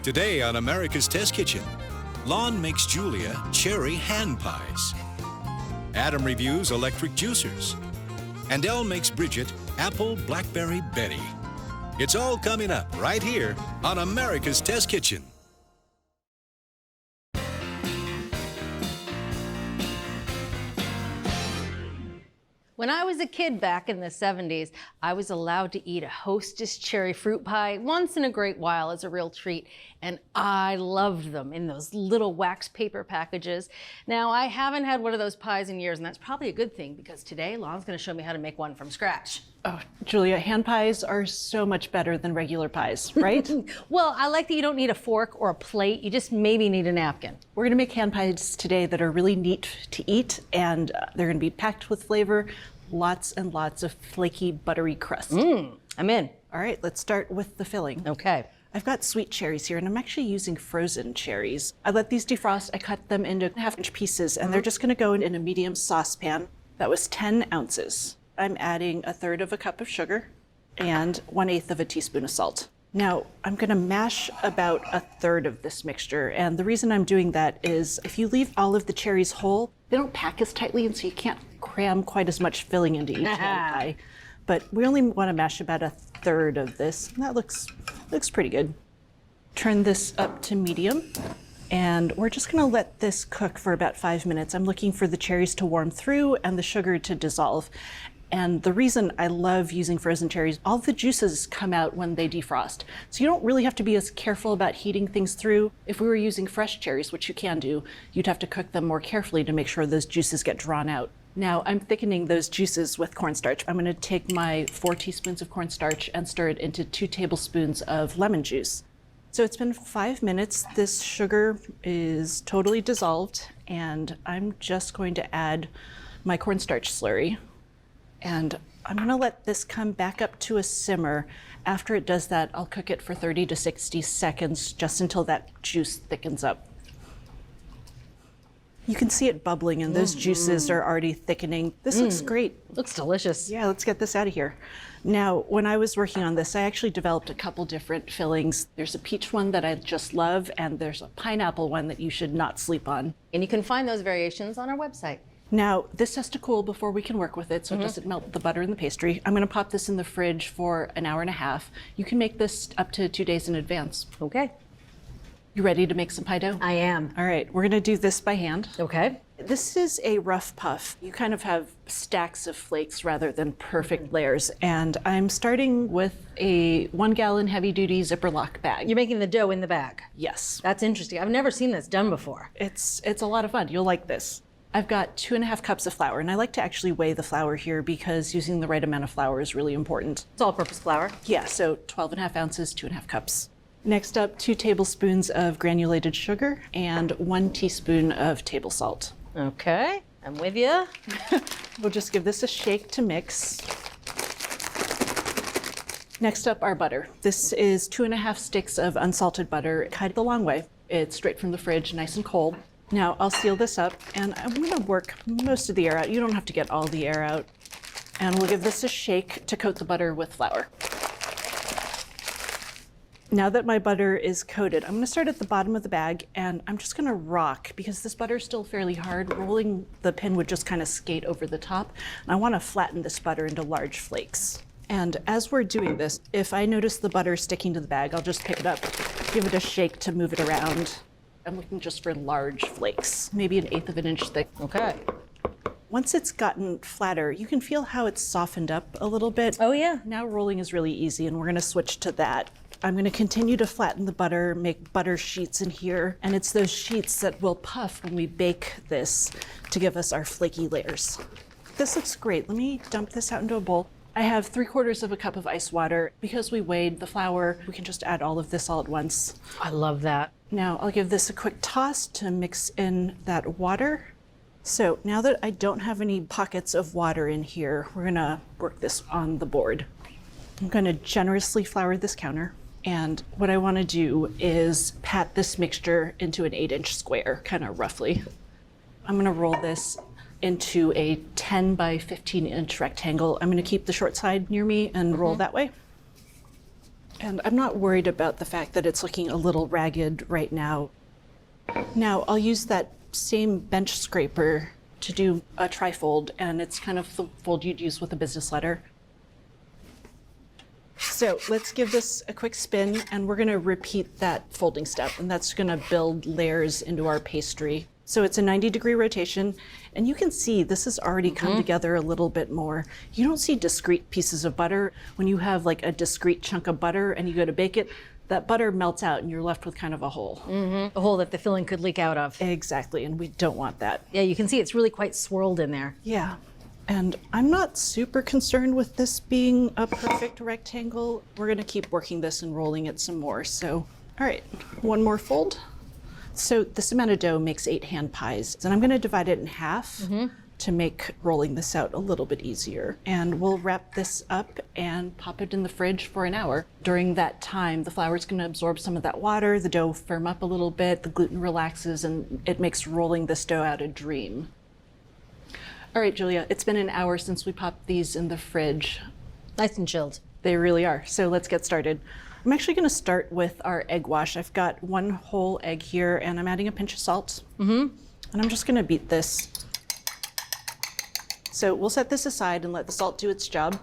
Today on America's Test Kitchen, Lon makes Julia cherry hand pies. Adam reviews electric juicers. And Elle makes Bridget apple blackberry Betty. It's all coming up right here on America's Test Kitchen. When I was a kid back in the 70s, I was allowed to eat a Hostess cherry fruit pie once in a great while as a real treat, and I loved them in those little wax paper packages. Now, I haven't had one of those pies in years, and that's probably a good thing because today, Lon's gonna show me how to make one from scratch. Oh, Julia, hand pies are so much better than regular pies, right? Well, I like that you don't need a fork or a plate, you just maybe need a napkin. We're gonna make hand pies today that are really neat to eat, and they're gonna be packed with flavor, lots and lots of flaky, buttery crust. I'm in. All right, let's start with the filling. Okay. I've got sweet cherries here, and I'm actually using frozen cherries. I let these defrost, I cut them into half-inch pieces, and they're just gonna go in a medium saucepan. That was 10 ounces. I'm adding 1/3 cup of sugar and 1/8 teaspoon of salt. Now, I'm gonna mash about 1/3 of this mixture, and the reason I'm doing that is if you leave all of the cherries whole, they don't pack as tightly, and so you can't cram quite as much filling into each hand pie. But we only wanna mash about 1/3 of this, and that looks pretty good. Turn this up to medium, and we're just gonna let this cook for about 5 minutes. I'm looking for the cherries to warm through and the sugar to dissolve. And the reason I love using frozen cherries, all the juices come out when they defrost. So you don't really have to be as careful about heating things through. If we were using fresh cherries, which you can do, you'd have to cook them more carefully to make sure those juices get drawn out. Now I'm thickening those juices with cornstarch. I'm gonna take my 4 teaspoons of cornstarch and stir it into 2 tablespoons of lemon juice. So it's been 5 minutes. This sugar is totally dissolved, and I'm just going to add my cornstarch slurry. And I'm gonna let this come back up to a simmer. After it does that, I'll cook it for 30 to 60 seconds, just until that juice thickens up. You can see it bubbling, and those juices are already thickening. This looks great. Looks delicious. Yeah, let's get this out of here. Now, when I was working on this, I actually developed a couple different fillings. There's a peach one that I just love, and there's a pineapple one that you should not sleep on. And you can find those variations on our website. Now, this has to cool before we can work with it, so it doesn't melt the butter in the pastry. I'm gonna pop this in the fridge for an hour and a half. You can make this up to 2 days in advance. Okay. You ready to make some pie dough? I am. All right, we're gonna do this by hand. Okay. This is a rough puff. You kind of have stacks of flakes rather than perfect layers. And I'm starting with a 1-gallon heavy-duty zipper lock bag. You're making the dough in the bag. Yes. That's interesting. I've never seen this done before. It's a lot of fun. You'll like this. I've got 2.5 cups of flour, and I like to actually weigh the flour here because using the right amount of flour is really important. It's all-purpose flour. Yeah, so 12.5 ounces, 2.5 cups. Next up, 2 tablespoons of granulated sugar and 1 teaspoon of table salt. Okay, I'm with you. We'll just give this a shake to mix. Next up, our butter. This is 2.5 sticks of unsalted butter, cut the long way. It's straight from the fridge, nice and cold. Now I'll seal this up, and I'm gonna work most of the air out. You don't have to get all the air out. And we'll give this a shake to coat the butter with flour. Now that my butter is coated, I'm gonna start at the bottom of the bag, and I'm just gonna rock, because this butter is still fairly hard. Rolling the pin would just kind of skate over the top, and I wanna flatten this butter into large flakes. And as we're doing this, if I notice the butter sticking to the bag, I'll just pick it up, give it a shake to move it around. I'm looking just for large flakes, maybe 1/8 inch thick. Okay. Once it's gotten flatter, you can feel how it's softened up a little bit. Oh yeah. Now rolling is really easy, and we're gonna switch to that. I'm gonna continue to flatten the butter, make butter sheets in here, and it's those sheets that will puff when we bake this to give us our flaky layers. This looks great. Let me dump this out into a bowl. I have 3/4 cup of ice water. Because we weighed the flour, we can just add all of this all at once. I love that. Now I'll give this a quick toss to mix in that water. So now that I don't have any pockets of water in here, we're gonna work this on the board. I'm gonna generously flour this counter. And what I wanna do is pat this mixture into an 8-inch square, kind of roughly. I'm gonna roll this into a 10 by 15 inch rectangle. I'm gonna keep the short side near me and roll that way. And I'm not worried about the fact that it's looking a little ragged right now. Now I'll use that same bench scraper to do a trifold, and it's kind of the fold you'd use with a business letter. So let's give this a quick spin, and we're gonna repeat that folding step, and that's gonna build layers into our pastry. So it's a 90-degree rotation, and you can see this has already come together a little bit more. You don't see discrete pieces of butter. When you have like a discrete chunk of butter and you go to bake it, that butter melts out and you're left with kind of a hole. A hole that the filling could leak out of. Exactly, and we don't want that. Yeah, you can see it's really quite swirled in there. Yeah, and I'm not super concerned with this being a perfect rectangle. We're gonna keep working this and rolling it some more. So, all right, one more fold. So this amount of dough makes 8 hand pies, and I'm gonna divide it in half to make rolling this out a little bit easier. And we'll wrap this up and pop it in the fridge for an hour. During that time, the flour's gonna absorb some of that water, the dough firm up a little bit, the gluten relaxes, and it makes rolling this dough out a dream. All right, Julia, it's been an hour since we popped these in the fridge. Nice and chilled. They really are, so let's get started. I'm actually gonna start with our egg wash. I've got 1 whole egg here, and I'm adding a pinch of salt. And I'm just gonna beat this. So we'll set this aside and let the salt do its job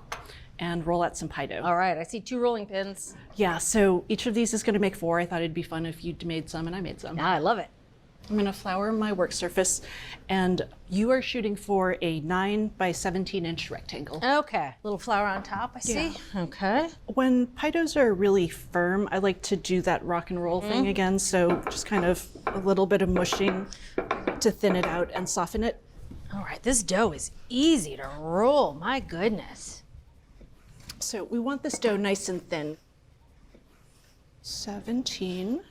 and roll out some pie dough. All right, I see 2 rolling pins. Yeah, so each of these is gonna make 4. I thought it'd be fun if you'd made some and I made some. Yeah, I love it. I'm gonna flour my work surface, and you are shooting for a 9 by 17-inch rectangle. Okay, little flour on top, I see. Okay. When pie doughs are really firm, I like to do that rock and roll thing again, so just kind of a little bit of mushing to thin it out and soften it. All right, this dough is easy to roll, my goodness. So we want this dough nice and thin. 17.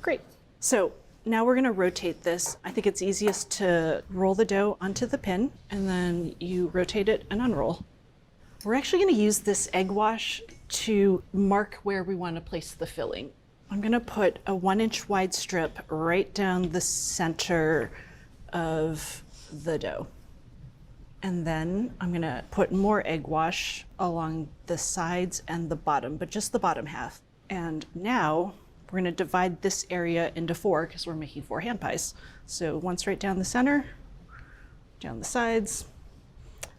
Great. So now we're gonna rotate this. I think it's easiest to roll the dough onto the pin, and then you rotate it and unroll. We're actually gonna use this egg wash to mark where we wanna place the filling. I'm gonna put a 1-inch wide strip right down the center of the dough. And then I'm gonna put more egg wash along the sides and the bottom, but just the bottom half. And now we're gonna divide this area into 4 because we're making 4 hand pies. So once right down the center, down the sides,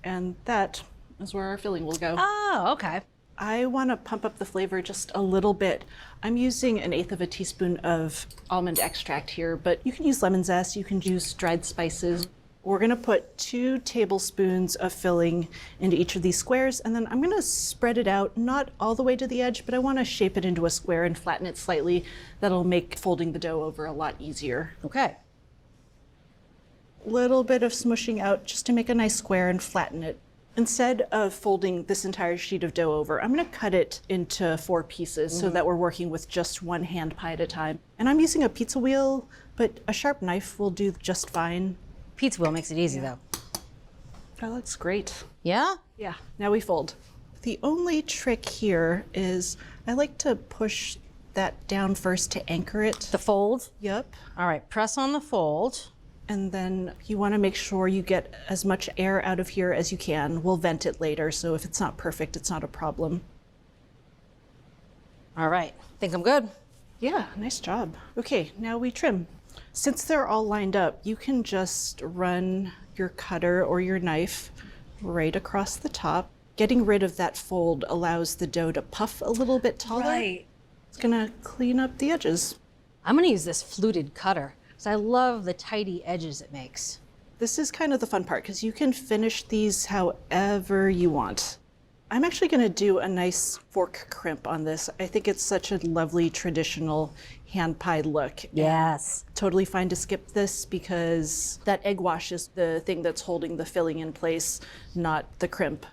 and that is where our filling will go. Oh, okay. I wanna pump up the flavor just a little bit. I'm using 1/8 of a teaspoon of almond extract here, but you can use lemon zest, you can use dried spices. We're gonna put 2 tablespoons of filling into each of these squares, and then I'm gonna spread it out, not all the way to the edge, but I wanna shape it into a square and flatten it slightly. That'll make folding the dough over a lot easier. Okay. Little bit of smushing out just to make a nice square and flatten it. Instead of folding this entire sheet of dough over, I'm gonna cut it into 4 pieces so that we're working with just 1 hand pie at a time. And I'm using a pizza wheel, but a sharp knife will do just fine. Pizza wheel makes it easy though. That looks great. Yeah? Yeah, now we fold. The only trick here is I like to push that down first to anchor it. The fold? Yep. All right, press on the fold. And then you want to make sure you get as much air out of here as you can. We'll vent it later, so if it's not perfect, it's not a problem. All right, think I'm good. Yeah, nice job. Okay, now we trim. Since they're all lined up, you can just run your cutter or your knife right across the top. Getting rid of that fold allows the dough to puff a little bit taller. Right. It's gonna clean up the edges. I'm gonna use this fluted cutter because I love the tidy edges it makes. This is kind of the fun part because you can finish these however you want. I'm actually going to do a nice fork crimp on this. I think it's such a lovely traditional hand pie look. Yes. Totally fine to skip this because that egg wash is the thing that's holding the filling in place, not the crimp.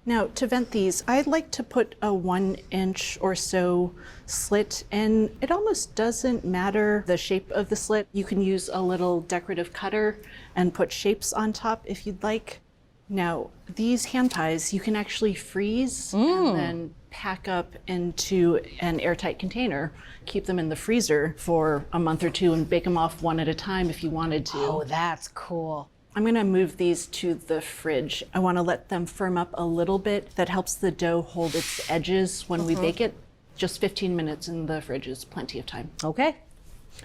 Now to vent these, I'd like to put a 1-inch or so slit, and it almost doesn't matter the shape of the slit. You can use a little decorative cutter and put shapes on top if you'd like. Now, these hand pies, you can actually freeze and then pack up into an airtight container, keep them in the freezer for a month or 2 and bake them off one at a time if you wanted to. Oh, that's cool. I'm gonna move these to the fridge. I wanna let them firm up a little bit. That helps the dough hold its edges when we bake it. Just 15 minutes in the fridge is plenty of time. Okay.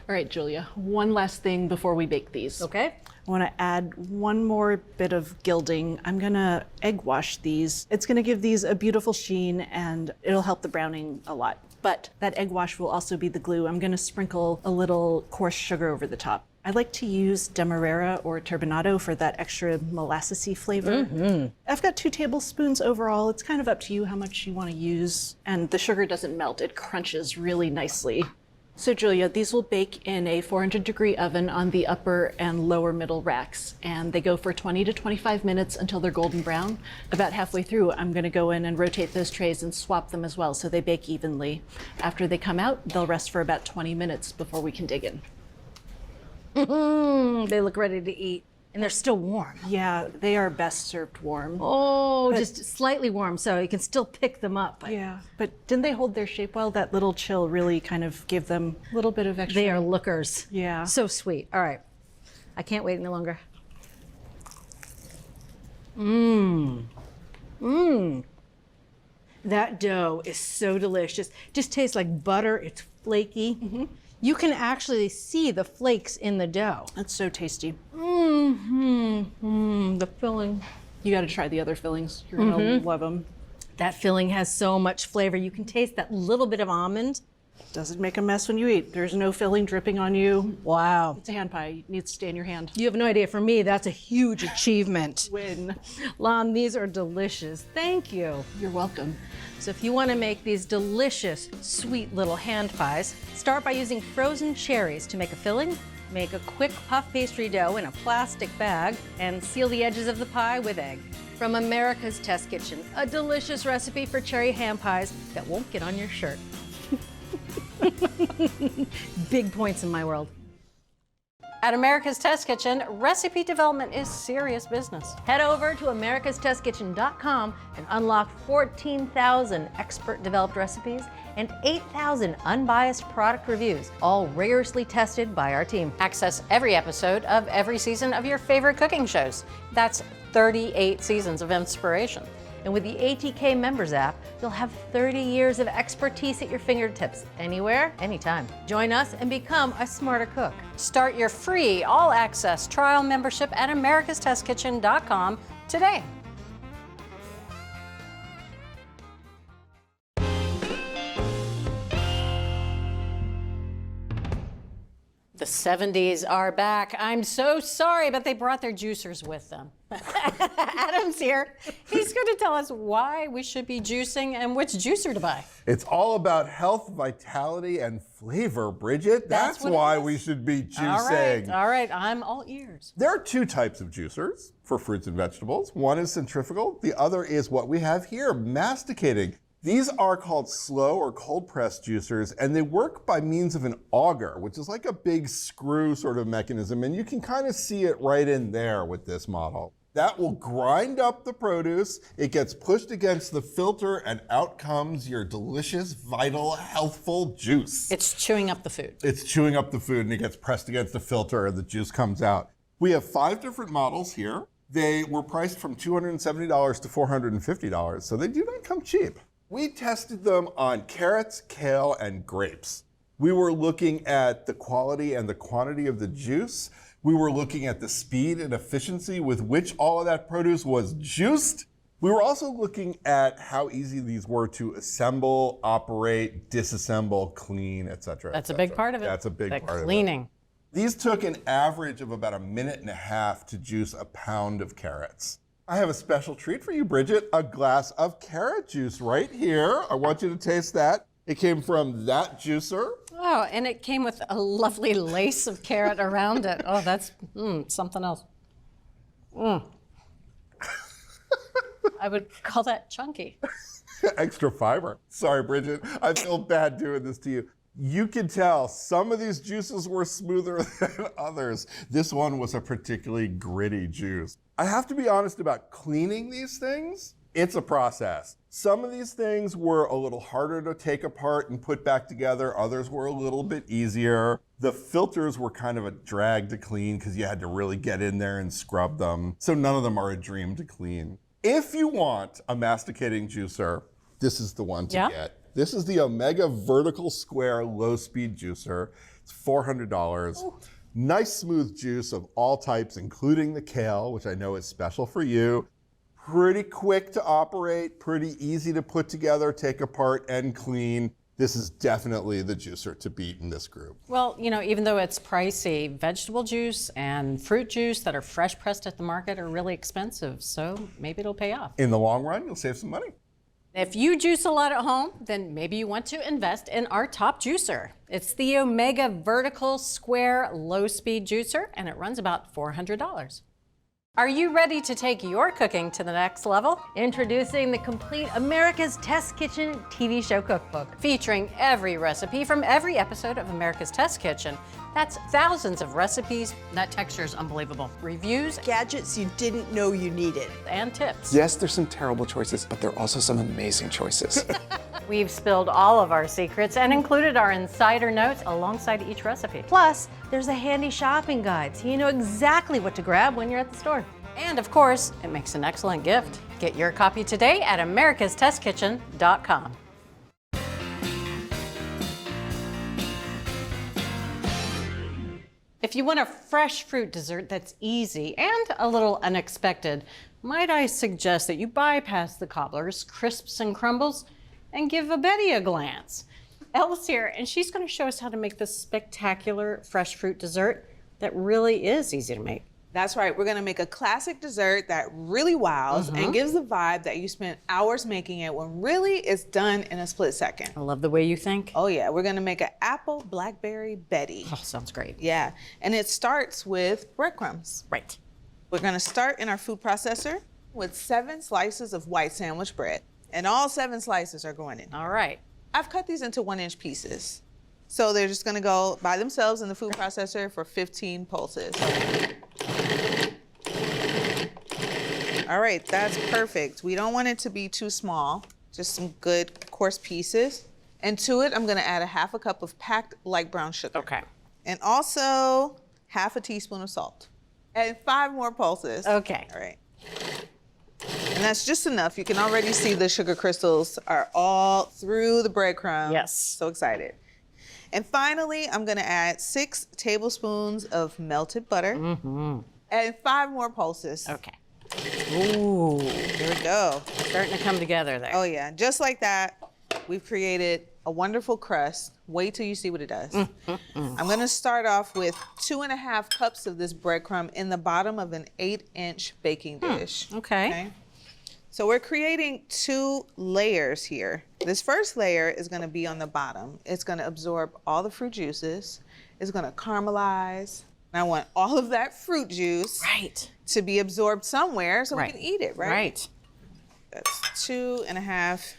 All right, Julia, one last thing before we bake these. Okay. I want to add one more bit of gilding. I'm going to egg wash these. It's going to give these a beautiful sheen and it'll help the browning a lot. But that egg wash will also be the glue. I'm going to sprinkle a little coarse sugar over the top. I like to use demerara or turbinado for that extra molassesy flavor. I've got 2 tablespoons overall. It's kind of up to you how much you want to use. And the sugar doesn't melt. It crunches really nicely. So Julia, these will bake in a 400-degree oven on the upper and lower middle racks, and they go for 20 to 25 minutes until they're golden brown. About halfway through, I'm going to go in and rotate those trays and swap them as well so they bake evenly. After they come out, they'll rest for about 20 minutes before we can dig in. They look ready to eat, and they're still warm. Yeah, they are best served warm. Oh, just slightly warm, so you can still pick them up. But Yeah, but didn't they hold their shape well? That little chill really kind of gave them a little bit of extra. they are lookers. Yeah. So sweet. All right. I can't wait any longer. Mmm. Mmm. That dough is so delicious. Just tastes like butter. It's flaky. You can actually see the flakes in the dough. That's so tasty. The filling. You got to try the other fillings. You're going to love them. That filling has so much flavor. You can taste that little bit of almond. Doesn't make a mess when you eat. There's no filling dripping on you. Wow. It's a hand pie. It needs to stay in your hand. You have no idea. For me, that's a huge achievement. Win. Lon, these are delicious. Thank you. You're welcome. So if you want to make these delicious, sweet little hand pies, start by using frozen cherries to make a filling. Make a quick puff pastry dough in a plastic bag and seal the edges of the pie with egg. From America's Test Kitchen, a delicious recipe for cherry ham pies that won't get on your shirt. Big points in my world. At America's Test Kitchen, recipe development is serious business. Head over to americastestkitchen.com and unlock 14,000 expert-developed recipes and 8,000 unbiased product reviews, all rigorously tested by our team. Access every episode of every season of your favorite cooking shows. That's 38 seasons of inspiration. And with the ATK Members app, you'll have 30 years of expertise at your fingertips, anywhere, anytime. Join us and become a smarter cook. Start your free all-access trial membership at americastestkitchen.com today. The 70s are back. I'm so sorry, but they brought their juicers with them. Adam's here. He's going to tell us why we should be juicing and which juicer to buy. It's all about health, vitality, and flavor, Bridget. That's what it why is. we should be juicing. All right, I'm all ears. There are 2 types of juicers for fruits and vegetables. One is centrifugal. The other is what we have here, masticating. These are called slow or cold press juicers, and they work by means of an auger, which is like a big screw sort of mechanism, and you can kind of see it right in there with this model. That will grind up the produce, it gets pushed against the filter, and out comes your delicious, vital, healthful juice. It's chewing up the food. It's chewing up the food, and it gets pressed against the filter, and the juice comes out. We have 5 different models here. They were priced from $270 to $450, so they do not come cheap. We tested them on carrots, kale, and grapes. We were looking at the quality and the quantity of the juice. We were looking at the speed and efficiency with which all of that produce was juiced. We were also looking at how easy these were to assemble, operate, disassemble, clean, etc. That's a big part of it. That's a big part of it. Cleaning. These took an average of about 1.5 minutes to juice a pound of carrots. I have a special treat for you, Bridget, a glass of carrot juice right here. I want you to taste that. It came from that juicer. Oh, and it came with a lovely lace of carrot around it. Oh, that's something else. I would call that chunky. Extra fiber. Sorry, Bridget. I feel bad doing this to you. You can tell some of these juices were smoother than others. This one was a particularly gritty juice. I have to be honest about cleaning these things. It's a process. Some of these things were a little harder to take apart and put back together. Others were a little bit easier. The filters were kind of a drag to clean because you had to really get in there and scrub them. So none of them are a dream to clean. If you want a masticating juicer, this is the one to get. This is the Omega Vertical Square Low Speed Juicer. It's $400. Ooh. Nice smooth juice of all types, including the kale, which I know is special for you. Pretty quick to operate, pretty easy to put together, take apart, and clean. This is definitely the juicer to beat in this group. Well, you know, even though it's pricey, vegetable juice and fruit juice that are fresh pressed at the market are really expensive, so maybe it'll pay off. In the long run, you'll save some money. If you juice a lot at home, then maybe you want to invest in our top juicer. It's the Omega Vertical Square Low Speed Juicer, and it runs about $400. Are you ready to take your cooking to the next level? Introducing the complete America's Test Kitchen TV show cookbook. Featuring every recipe from every episode of America's Test Kitchen. That's thousands of recipes. That texture is unbelievable. Reviews, gadgets you didn't know you needed. And tips. Yes, there's some terrible choices, but there are also some amazing choices. We've spilled all of our secrets and included our insider notes alongside each recipe. Plus, there's a handy shopping guide so you know exactly what to grab when you're at the store. And of course, it makes an excellent gift. Get your copy today at americastestkitchen.com. If you want a fresh fruit dessert that's easy and a little unexpected, might I suggest that you bypass the cobblers, crisps and crumbles, and give Betty a glance. Elle's here, and she's going to show us how to make this spectacular fresh fruit dessert that really is easy to make. That's right, we're gonna make a classic dessert that really wows and gives the vibe that you spent hours making it when really it's done in a split second. I love the way you think. Oh yeah, we're gonna make an apple blackberry Betty. Oh, sounds great. Yeah, and it starts with breadcrumbs. Right. We're gonna start in our food processor with 7 slices of white sandwich bread. And all 7 slices are going in. All right. I've cut these into 1-inch pieces. So they're just gonna go by themselves in the food processor for 15 pulses. All right, that's perfect. We don't want it to be too small, just some good coarse pieces. And to it, I'm gonna add a 1/2 cup of packed light brown sugar. Okay. And also 1/2 teaspoon of salt. And 5 more pulses. Okay. All right. And that's just enough. You can already see the sugar crystals are all through the breadcrumbs. Yes. So excited. And finally, I'm gonna add 6 tablespoons of melted butter. And 5 more pulses. Okay. Ooh, Here we go. starting to come together there. Oh yeah, just like that, we've created a wonderful crust. Wait till you see what it does. I'm gonna start off with 2.5 cups of this breadcrumb in the bottom of an 8-inch baking dish. Okay. So we're creating 2 layers here. This first layer is gonna be on the bottom. It's gonna absorb all the fruit juices. It's gonna caramelize. And I want all of that fruit juice Right. to be absorbed somewhere so Right. we can eat it, right? Right. That's 2.5.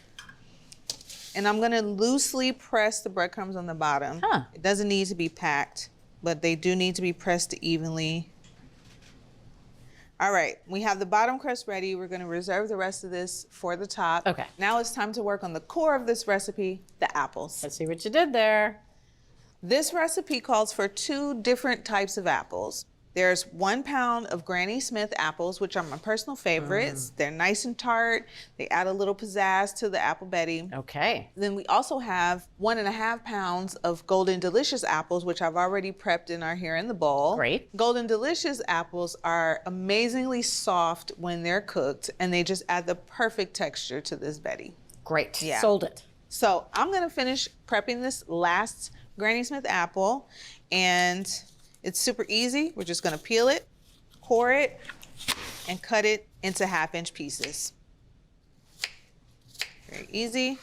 And I'm gonna loosely press the breadcrumbs on the bottom. Huh. It doesn't need to be packed, but they do need to be pressed evenly. All right, we have the bottom crust ready. We're gonna reserve the rest of this for the top. Okay. Now it's time to work on the core of this recipe, the apples. Let's see what you did there. This recipe calls for 2 different types of apples. There's 1 pound of Granny Smith apples, which are my personal favorites. They're nice and tart. They add a little pizzazz to the apple Betty. Okay. Then we also have 1.5 pounds of Golden Delicious apples, which I've already prepped and are here in the bowl. Great. Golden Delicious apples are amazingly soft when they're cooked, and they just add the perfect texture to this Betty. Great. Yeah. Sold it. So I'm gonna finish prepping this last Granny Smith apple, and it's super easy. We're just gonna peel it, core it, and cut it into 1/2-inch pieces. Very easy.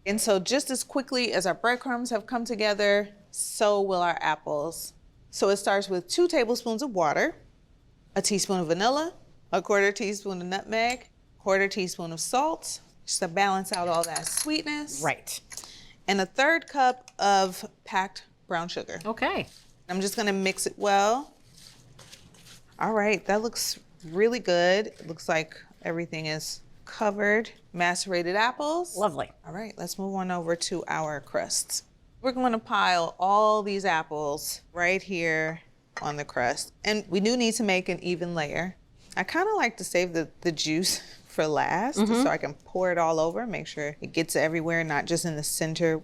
And so just as quickly as our breadcrumbs have come together, so will our apples. So it starts with 2 tablespoons of water, a teaspoon of vanilla, a 1/4 teaspoon of nutmeg, 1/4 teaspoon of salt, just to balance out all that sweetness. Right. And a 1/3 cup of packed brown sugar. Okay. I'm just gonna mix it well. All right, that looks really good. It looks like Everything is covered. Macerated apples. Lovely. All right, let's move on over to our crusts. We're going to pile all these apples right here on the crust. And we do need to make an even layer. I kind of like to save the juice for last so I can pour it all over, make sure it gets everywhere, not just in the center.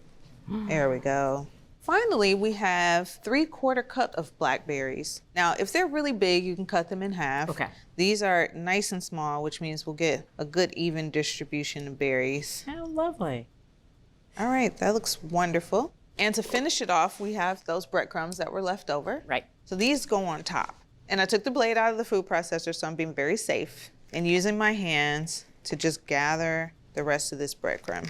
There we go. Finally, we have 3/4 cup of blackberries. Now, if they're really big, you can cut them in half. Okay. These are nice and small, which means we'll get a good even distribution of berries. How lovely. All right, that looks wonderful. And to finish it off, we have those breadcrumbs that were left over. Right. So these go on top. And I took the blade out of the food processor, so I'm being very safe and using my hands to just gather the rest of this breadcrumb.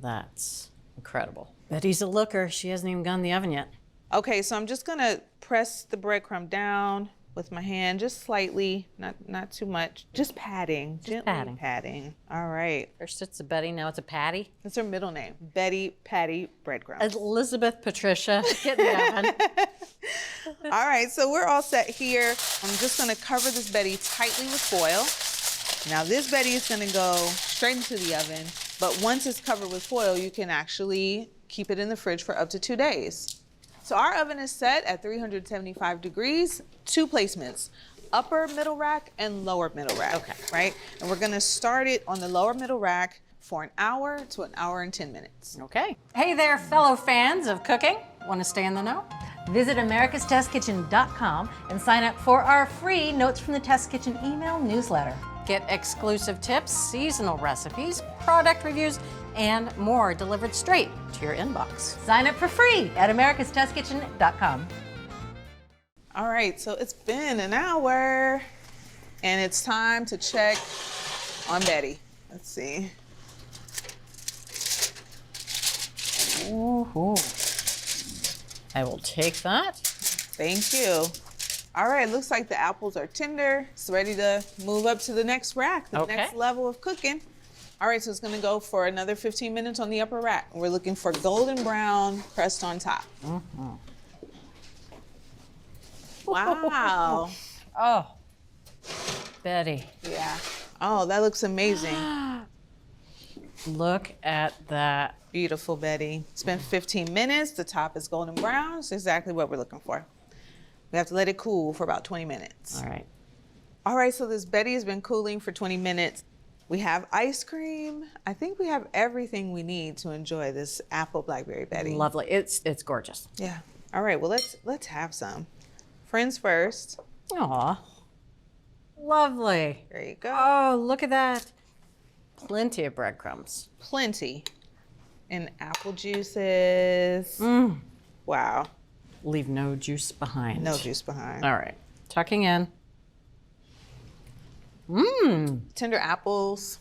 That's incredible. Betty's a looker. She hasn't even gone in the oven yet. Okay, so I'm just gonna press the breadcrumb down with my hand, just slightly, not too much, just patting, gently patting. All right. First it's a Betty, now it's a Patty. That's her middle name, Betty Patty Breadcrumbs. Elizabeth Patricia, get in the oven. All right, so we're all set here. I'm just gonna cover this Betty tightly with foil. Now this Betty is gonna go straight into the oven, but once it's covered with foil, you can actually keep it in the fridge for up to 2 days. So our oven is set at 375 degrees, 2 placements, upper middle rack and lower middle rack, Okay. right? And we're gonna start it on the lower middle rack for 1 hour to 1 hour and 10 minutes. Okay. Hey there, fellow fans of cooking. Want to stay in the know? Visit americastestkitchen.com and sign up for our free Notes from the Test Kitchen email newsletter. Get exclusive tips, seasonal recipes, product reviews, and more delivered straight to your inbox. Sign up for free at americastestkitchen.com. All right, so it's been 1 hour and it's time to check on Betty. Let's see. Ooh. I will take that. Thank you. All right, looks like the apples are tender. It's ready to move up to the next rack, the Okay. next level of cooking. All right, so it's gonna go for another 15 minutes on the upper rack. We're looking for golden brown crust on top. Wow. Oh, Betty, Yeah. Oh, that looks amazing. look at that. Beautiful, Betty. It's been 15 minutes. The top is golden brown. It's exactly what we're looking for. We have to let it cool for about 20 minutes. All right. All right, so this Betty has been cooling for 20 minutes. We have ice cream. I think we have everything we need to enjoy this apple blackberry Betty. Lovely. It's gorgeous. Yeah. All right, well, let's have some. Friends first. Aw. Lovely. There you go. Oh, look at that. Plenty of breadcrumbs. Plenty. And apple juices. Wow. Leave no juice behind. No juice behind. All right. Tucking in. Tender apples.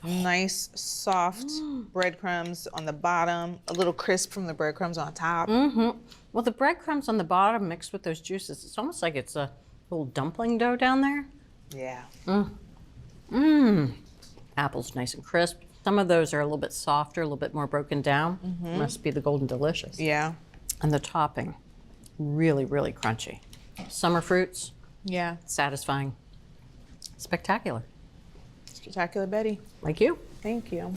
Nice, soft breadcrumbs on the bottom. A little crisp from the breadcrumbs on top. Well, the breadcrumbs on the bottom mixed with those juices, it's almost like it's a little dumpling dough down there. Yeah. Apples nice and crisp. Some of those are a little bit softer, a little bit more broken down. Must be the golden delicious. Yeah. And the topping, really, really crunchy. Summer fruits, Yeah. satisfying. Spectacular. Spectacular Betty. Like you. Thank you.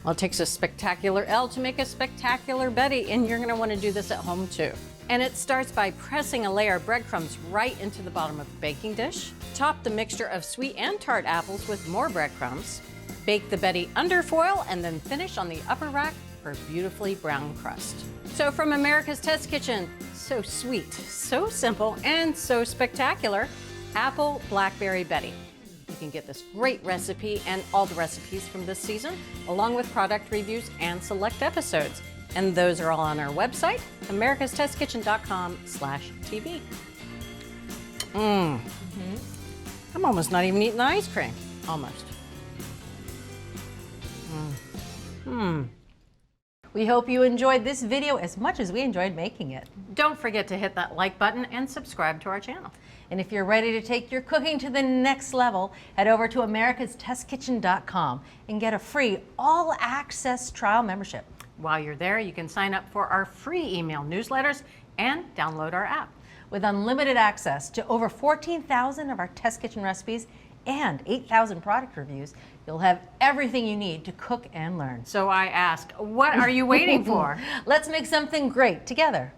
Well, it takes a spectacular L to make a spectacular Betty, and you're gonna wanna do this at home too. And it starts by pressing a layer of breadcrumbs right into the bottom of the baking dish. Top the mixture of sweet and tart apples with more breadcrumbs. Bake the Betty under foil and then finish on the upper rack for a beautifully brown crust. So from America's Test Kitchen, so sweet, so simple, and so spectacular, Apple Blackberry Betty. You can get this great recipe and all the recipes from this season, along with product reviews and select episodes. And those are all on our website, americastestkitchen.com/TV. I'm almost not even eating the ice cream. Almost. We hope you enjoyed this video as much as we enjoyed making it. Don't forget to hit that like button and subscribe to our channel. And if you're ready to take your cooking to the next level, head over to americastestkitchen.com and get a free all-access trial membership. While you're there, you can sign up for our free email newsletters and download our app. With unlimited access to over 14,000 of our Test Kitchen recipes and 8,000 product reviews, you'll have everything you need to cook and learn. So I ask, what are you waiting for? Let's make something great together.